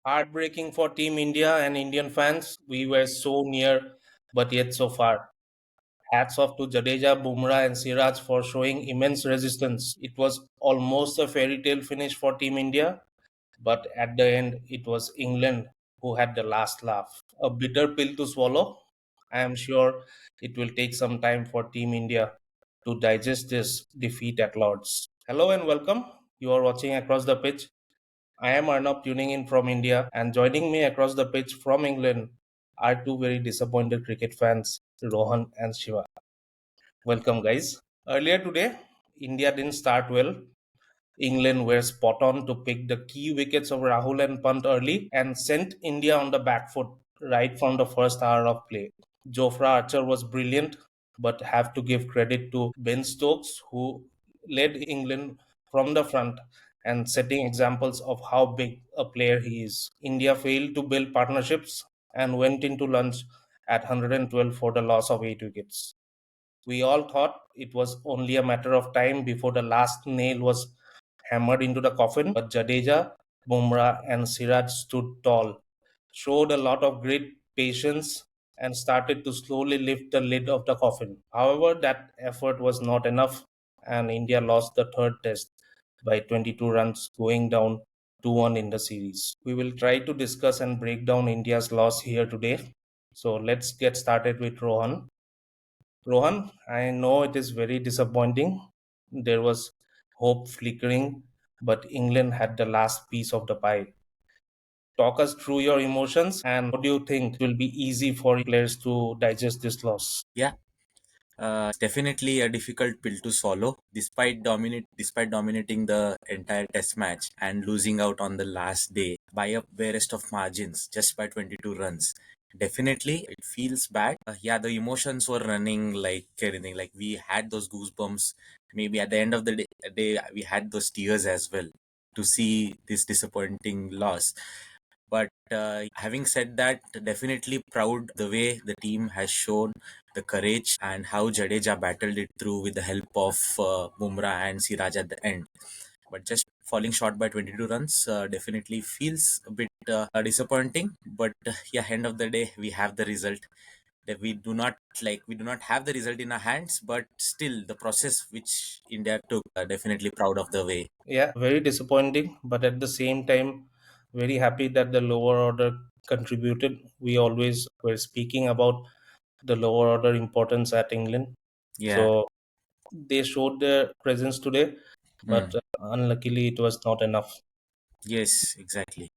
Heartbreaking for Team India and Indian fans. We were so near, but yet so far. Hats off to Jadeja, Bumrah, and Siraj for showing immense resistance. It was almost a fairy tale finish for Team India, but at the end, it was England who had the last laugh. A bitter pill to swallow. I am sure it will take some time for Team India to digest this defeat at Lords. Hello and welcome. You are watching Across the Pitch. I am Arnab tuning in from India, and joining me across the pitch from England are two very disappointed cricket fans, Rohan and Shiva. Welcome, guys. Earlier today, India didn't start well. England were spot on to pick the key wickets of Rahul and Pant early and sent India on the back foot right from the first hour of play. Jofra Archer was brilliant, but have to give credit to Ben Stokes, who led England from the front and setting examples of how big a player he is. India failed to build partnerships and went into lunch at 112 for the loss of 8 wickets. We all thought it was only a matter of time before the last nail was hammered into the coffin, but Jadeja, Bumrah, and Siraj stood tall, showed a lot of great patience, and started to slowly lift the lid of the coffin. However, that effort was not enough, and India lost the third test by 22 runs, going down 2-1 in the series. We will try to discuss and break down India's loss here today. So let's get started with Rohan. Rohan, I know it is very disappointing. There was hope flickering, but England had the last piece of the pie. Talk us through your emotions and what do you think will be easy for players to digest this loss? Yeah, definitely a difficult pill to swallow. Despite dominating the entire Test match and losing out on the last day by a barest of margins, just by 22 runs. Definitely, it feels bad. Yeah, the emotions were running like anything. Like we had those goosebumps. Maybe at the end of the day we had those tears as well to see this disappointing loss. But having said that, definitely proud the way the team has shown the courage and how Jadeja battled it through with the help of Bumrah and Siraj at the end. But just falling short by 22 runs definitely feels a bit disappointing. But yeah, end of the day, we have the result. That we do not have the result in our hands, but still the process which India took, definitely proud of the way. Yeah, very disappointing, but at the same time, very happy that the lower order contributed. We always were speaking about the lower order importance at England. Yeah. So they showed their presence today, but Mm. unluckily it was not enough. Yes, exactly.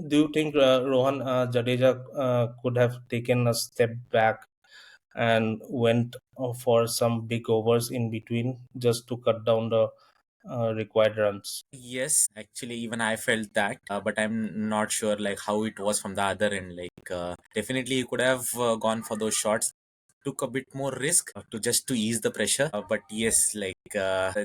Do you think Rohan Jadeja could have taken a step back and went for some big overs in between just to cut down the required runs? Yes, actually, even I felt that, but I'm not sure like how it was from the other end. Like, definitely, you could have gone for those shots. Took a bit more risk to ease the pressure, but yes, like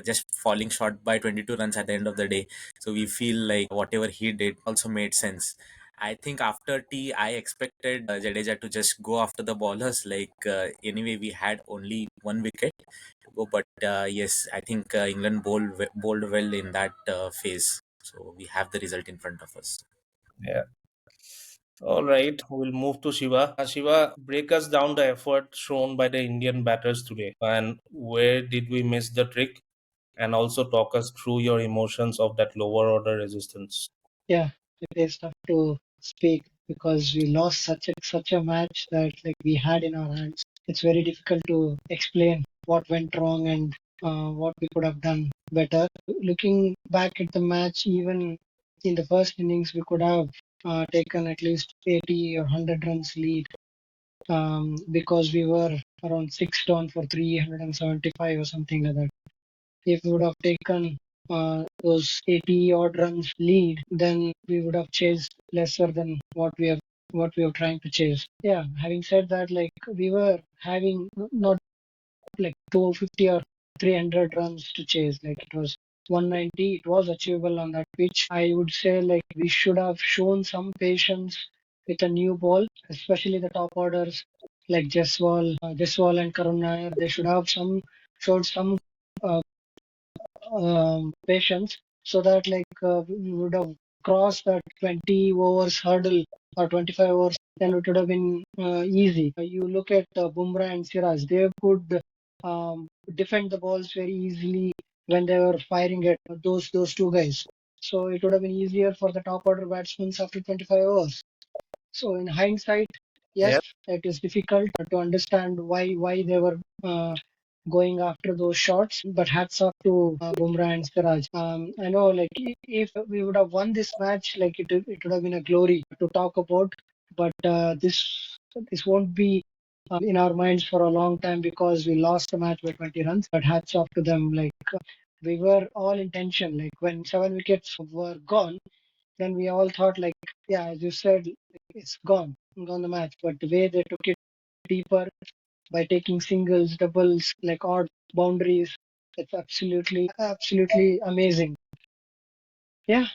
just falling short by 22 runs at the end of the day. So we feel like whatever he did also made sense. I think after tea, I expected Jadeja to just go after the ballers. Like anyway, we had only one wicket to go, but yes, I think England bowled well in that phase. So we have the result in front of us. Yeah. All right, we'll move to Shiva. Shiva, break us down the effort shown by the Indian batters today and where did we miss the trick? And also talk us through your emotions of that lower order resistance. Yeah, it is tough to speak because we lost such a match that like we had in our hands. It's very difficult to explain what went wrong and what we could have done better. Looking back at the match, even in the first innings, we could have taken at least 80 or 100 runs lead because we were around six down for 375 or something like that. If we would have taken those 80 odd runs lead, then we would have chased lesser than what we are trying to chase. Yeah, having said that, like we were having not like 250 or 300 runs to chase. Like it was 190. It was achievable on that pitch. I would say like we should have shown some patience with a new ball, especially the top orders like Jaiswal and Karun Nair. They should have showed some uh, patience so that like we would have crossed that 20 overs hurdle or 25 overs, then it would have been easy. You look at Bumrah and Siraj; they could defend the balls very easily when they were firing at those two guys. So it would have been easier for the top order batsmen after 25 overs. So in hindsight, yes, Yeah, it is difficult to understand why they were going after those shots. But hats off to Bumrah and Siraj. I know, like if we would have won this match, like it would have been a glory to talk about. But this won't be in our minds for a long time because we lost the match by 20 runs. But hats off to them. Like we were all in tension. Like when 7 wickets were gone, then we all thought like, yeah, as you said, it's gone the match. But the way they took it deeper by taking singles, doubles, like odd boundaries, it's absolutely amazing. Yeah,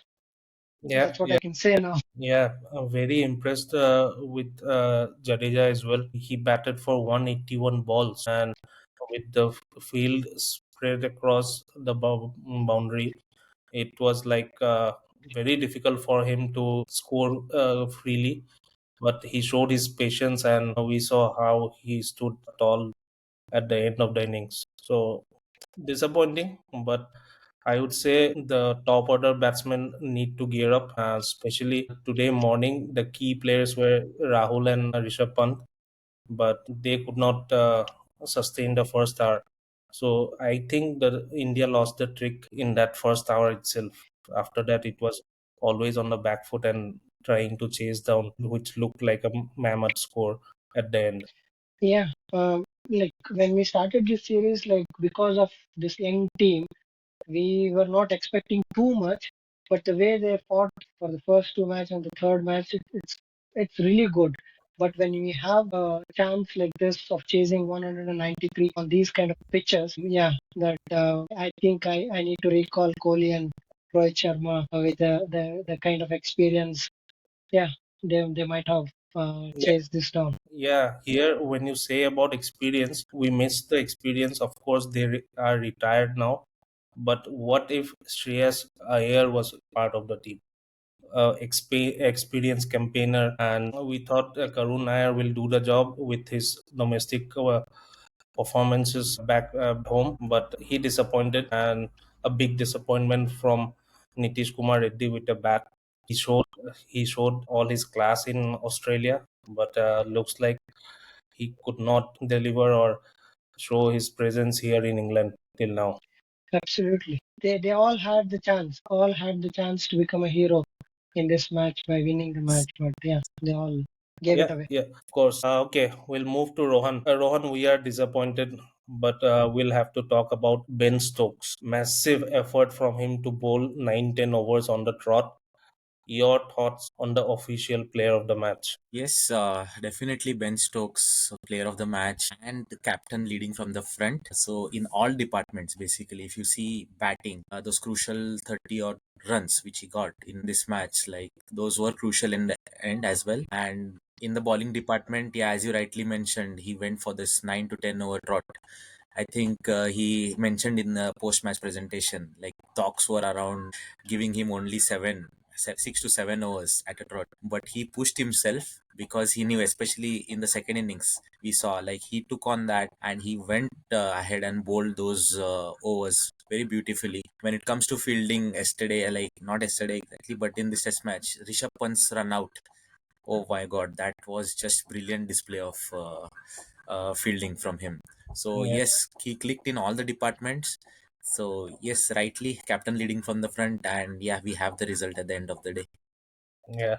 yeah, that's what I yeah. can say now. Yeah, I'm very impressed with Jadeja as well. He batted for 181 balls, and with the field spread across the boundary, it was like very difficult for him to score freely. But he showed his patience, and we saw how he stood tall at the end of the innings. So disappointing, but I would say the top order batsmen need to gear up, especially today morning. The key players were Rahul and Rishabh Pant, but they could not sustain the first hour. So I think that India lost the trick in that first hour itself. After that, it was always on the back foot and trying to chase down, which looked like a mammoth score at the end. Yeah, like when we started this series, like because of this young team, we were not expecting too much, but the way they fought for the first two matches and the third match, it's really good. But when we have a chance like this of chasing 193 on these kind of pitches, yeah, that I think I need to recall Kohli and Rohit Sharma with the kind of experience. Yeah, they might have chased this down. Yeah, here when you say about experience, we miss the experience. Of course, they are retired now. But what if Shreyas Iyer was part of the team? Experienced campaigner, and we thought Karun Nair will do the job with his domestic performances back home, but he disappointed, and a big disappointment from Nitish Kumar Reddy with a bat. He showed all his class in Australia, but looks like he could not deliver or show his presence here in England till now. Absolutely, they all had the chance to become a hero in this match by winning the match, but yeah, they all gave it Yeah, away. yeah, of course. Okay, we'll move to Rohan. Rohan, we are disappointed, but we'll have to talk about Ben Stokes. Massive effort from him to bowl 9-10 overs on the trot. Your thoughts on the official player of the match? Yes, definitely Ben Stokes, player of the match and the captain leading from the front. So in all departments, basically, if you see batting, those crucial 30 odd runs which he got in this match, like those were crucial in the end as well. And in the bowling department, yeah, as you rightly mentioned, he went for this 9 to 10 over trot. I think he mentioned in the post-match presentation, like talks were around giving him only 6 to 7 overs at a trot, but he pushed himself because he knew, especially in the second innings, we saw like he took on that and he went ahead and bowled those overs very beautifully. When it comes to fielding, yesterday, like not yesterday exactly, but in this test match, Rishabh Pant's run out. Oh my God, that was just brilliant display of fielding from him. So Yeah, yes, he clicked in all the departments. So yes, rightly, captain leading from the front, and yeah, we have the result at the end of the day. yeah.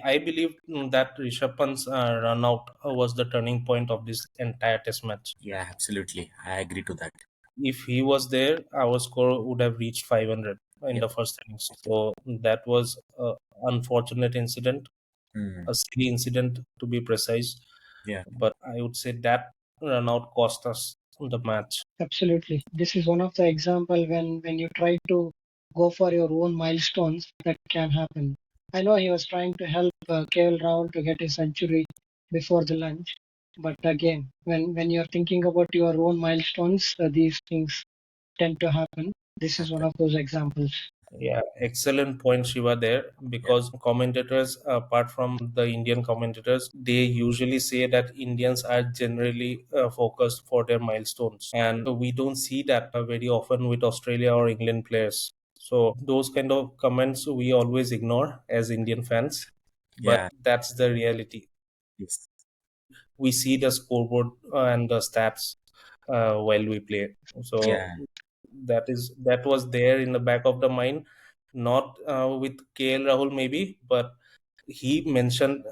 I believe that Rishabh Pant's run out was the turning point of this entire test match. Yeah, absolutely, I agree to that. If he was there, our score would have reached 500 in Yep. the first innings. So that was a unfortunate incident, Hmm. a silly incident to be precise. Yeah. But I would say that run out cost us the match. Absolutely. This is one of the example when you try to go for your own milestones that can happen. I know he was trying to help KL Rahul to get a century before the lunch, but again, when you're thinking about your own milestones, these things tend to happen. This is one Happen. of those examples. Yeah, excellent point, Shiva, there, Yeah, because commentators, apart from the Indian commentators, they usually say that Indians are generally focused for their milestones. And we don't see that very often with Australia or England players. So those kind of comments we always ignore as Indian fans, but yeah, that's the reality. yes, We see the scoreboard and the stats while we play. So yeah, that was there in the back of the mind, not with KL Rahul maybe, but he mentioned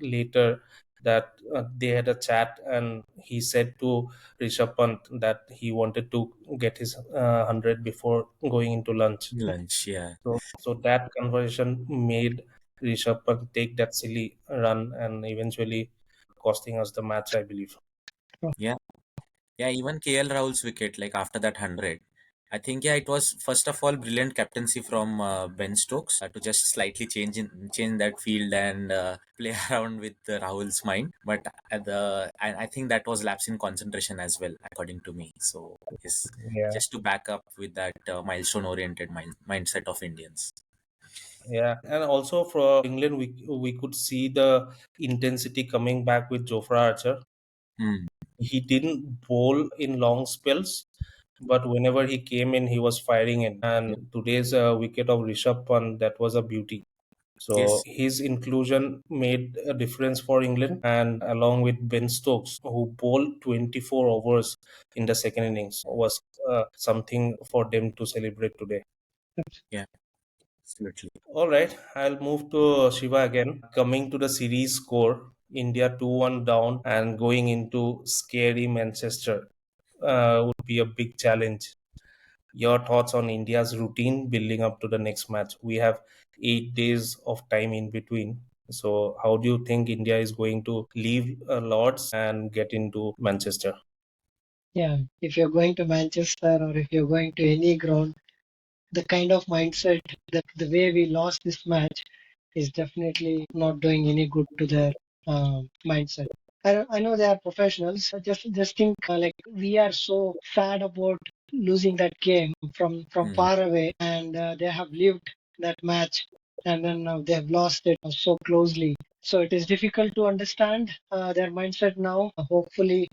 later that they had a chat and he said to Rishabh Pant that he wanted to get his 100 before going into lunch. lunch, yeah, So that conversation made Rishabh Pant take that silly run and eventually costing us the match, I believe. yeah. Yeah, even KL Rahul's wicket, like after that 100, I think, yeah, it was first of all brilliant captaincy from Ben Stokes to just slightly change that field and play around with Rahul's mind. But I think that was lapse in concentration as well, according to me. So yes, Yeah. just to back up with that milestone oriented mindset of Indians. Yeah, and also for England, we could see the intensity coming back with Jofra Archer. Hmm. He didn't bowl in long spells, but whenever he came in, he was firing it. Yeah. And today's wicket of Rishabh Pant, that was a beauty. So Yes. his inclusion made a difference for England, and along with Ben Stokes, who bowled 24 overs in the second innings, was something for them to celebrate today. Yeah. Absolutely. All right, I'll move to Shiva again. Coming to the series score, India 2-1 down and going into scary Manchester would be a big challenge. Your thoughts on India's routine building up to the next match? We have 8 days of time in between. So, how do you think India is going to leave Lords and get into Manchester? Yeah, if you're going to Manchester or if you're going to any ground, the kind of mindset that the way we lost this match is definitely not doing any good to their mindset. I know they are professionals. Just think like we are so sad about losing that game from Hmm. far away, and they have lived that match, and then they have lost it so closely. So it is difficult to understand their mindset now. Hopefully,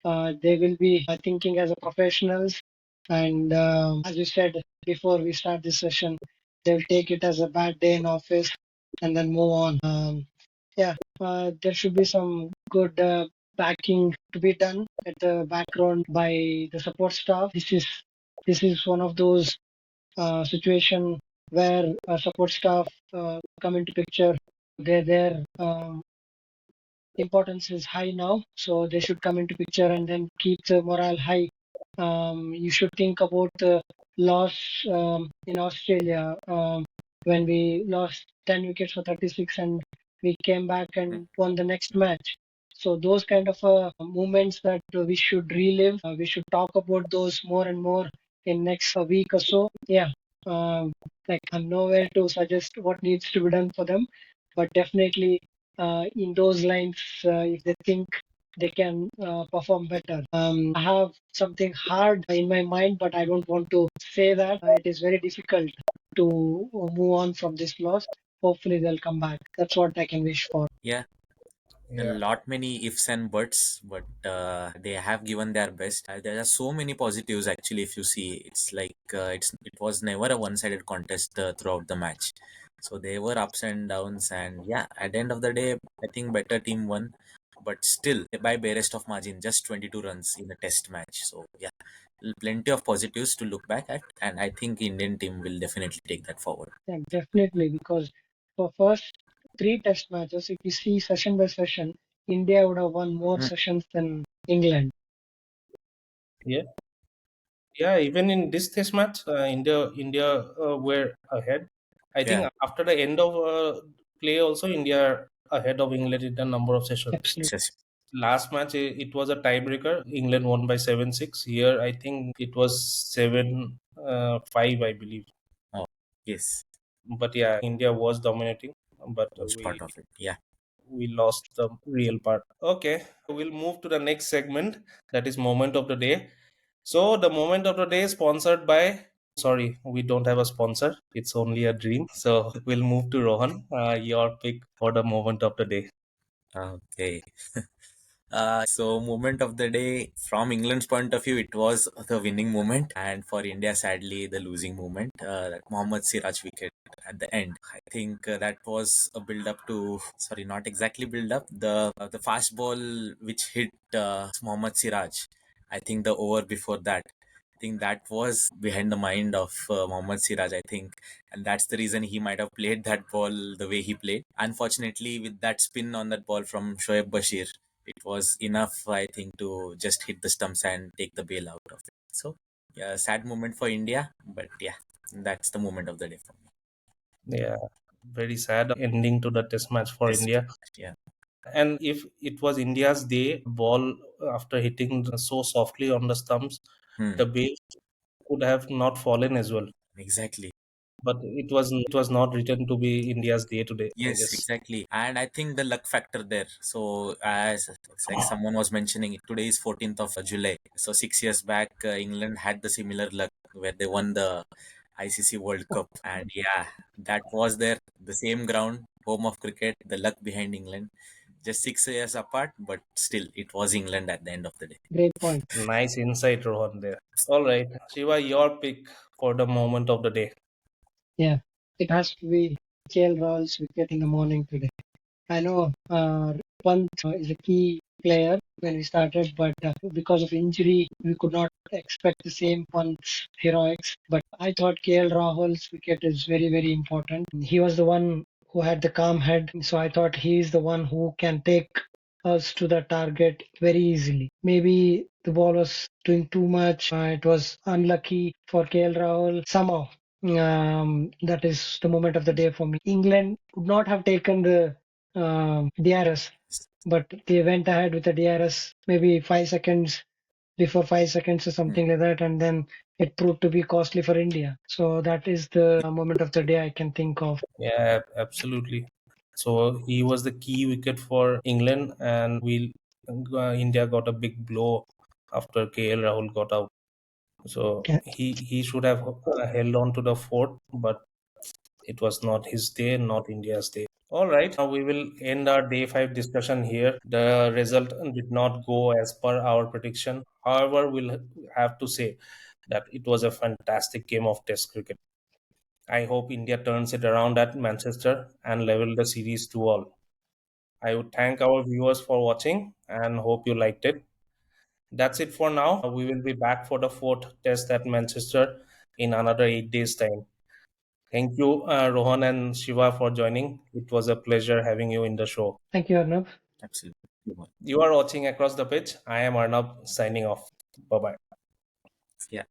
they will be thinking as a professionals, and as you said before we start this session, they'll take it as a bad day in office and then move on. Yeah, there should be some good backing to be done at the background by the support staff. This is one of those situation where support staff come into picture. They're there. Importance is high now, so they should come into picture and then keep the morale high. You should think about the loss in Australia when we lost 10 wickets for 36 and we came back Hmm. and won the next match. So those kind of moments that we should relive, we should talk about those more and more in next week or so. Yeah, like I'm nowhere to suggest what needs to be done for them, but definitely in those lines, if they think they can perform better. I have something hard in my mind, but I don't want to say that. It is very difficult to move on from this loss. Hopefully, they'll come back. That's what I can wish for. Yeah. A Yeah. lot many ifs and buts, but they have given their best. There are so many positives actually. If you see, it's like it was never a one-sided contest throughout the match. So there were ups and downs, and yeah, at the end of the day, I think better team won, but still by barest of margin, just 22 runs in a test match. So yeah, plenty of positives to look back at, and I think Indian team will definitely take that forward. Yeah, definitely, because for first three test matches, if you see session by session, India would have won more Mm, sessions than England. Yeah. Yeah, even in this test match, India were ahead. I think yeah, after the end of play, also India are ahead of England in the number of sessions. Absolutely. success. Last match, it was a tiebreaker. England won by 7-6. Here, I think it was 7-5, I believe. Oh, yes, But yeah, India was dominating, but was we part of it. Yeah. we lost the real part. Okay, we'll move to the next segment, that is moment of the day. So the moment of the day is sponsored by. Sorry, we don't have a sponsor. It's only a dream. So we'll move to Rohan. Your pick for the moment of the day. Okay. So moment of the day from England's point of view, it was the winning moment, and for India, sadly, the losing moment. That Mohammad Siraj wicket at the end. I think that was a build up to, sorry, not exactly build up. The fast ball which hit Mohammad Siraj. I think the over before that. I think that was behind the mind of Mohammad Siraj. I think, and that's the reason he might have played that ball the way he played. Unfortunately, with that spin on that ball from Shoaib Bashir, it was enough, I think, to just hit the stumps and take the bail out of it. So, yeah, sad moment for India, but yeah, that's the moment of the day for me. Yeah, very sad ending to the test match for Yes, India. yeah. And if it was India's day, ball after hitting so softly on the stumps, Hmm, the base could have not fallen as well. exactly. But it was not written to be India's day today, I Yes, guess. exactly. And I think the luck factor there. So, as it's like someone was mentioning, today is 14th of July. So, 6 years back, England had the similar luck where they won the ICC World Cup. And yeah, that was there, the same ground, home of cricket, the luck behind England. Just 6 years apart, but still, it was England at the end of the day. Great point. Nice insight, Rohan, there. All right, Shiva, your pick for the moment of the day. Yeah, it has to be KL Rahul's wicket in the morning today. I know Pant is a key player when we started, but because of injury, we could not expect the same Pant's heroics. But I thought KL Rahul's wicket is very, very important. He was the one who had the calm head, so I thought he is the one who can take us to the target very easily. Maybe the ball was doing too much. It was unlucky for KL Rahul. Somehow, that is the moment of the day for me. England would not have taken the DRS, but they went ahead with the DRS maybe 5 seconds before 5 seconds or Hmm. something like that, and then it proved to be costly for India. So that is the moment of the day I can think of. Yeah, absolutely. So he was the key wicket for England, and India got a big blow after KL Rahul got out. So Yeah. he should have held on to the fort, but it was not his day, not India's day. All right, now we will end our day five discussion here. The result did not go as per our prediction. However, we'll have to say that it was a fantastic game of Test cricket. I hope India turns it around at Manchester and level the series 2-all. I would thank our viewers for watching and hope you liked it. That's it for now. We will be back for the fourth test at Manchester in another 8 days' time. Thank you, Rohan and Shiva, for joining. It was a pleasure having you in the show. Thank you, Arnav. Absolutely. You are watching Across the Pitch. I am Arnab signing off. Bye bye. Yeah.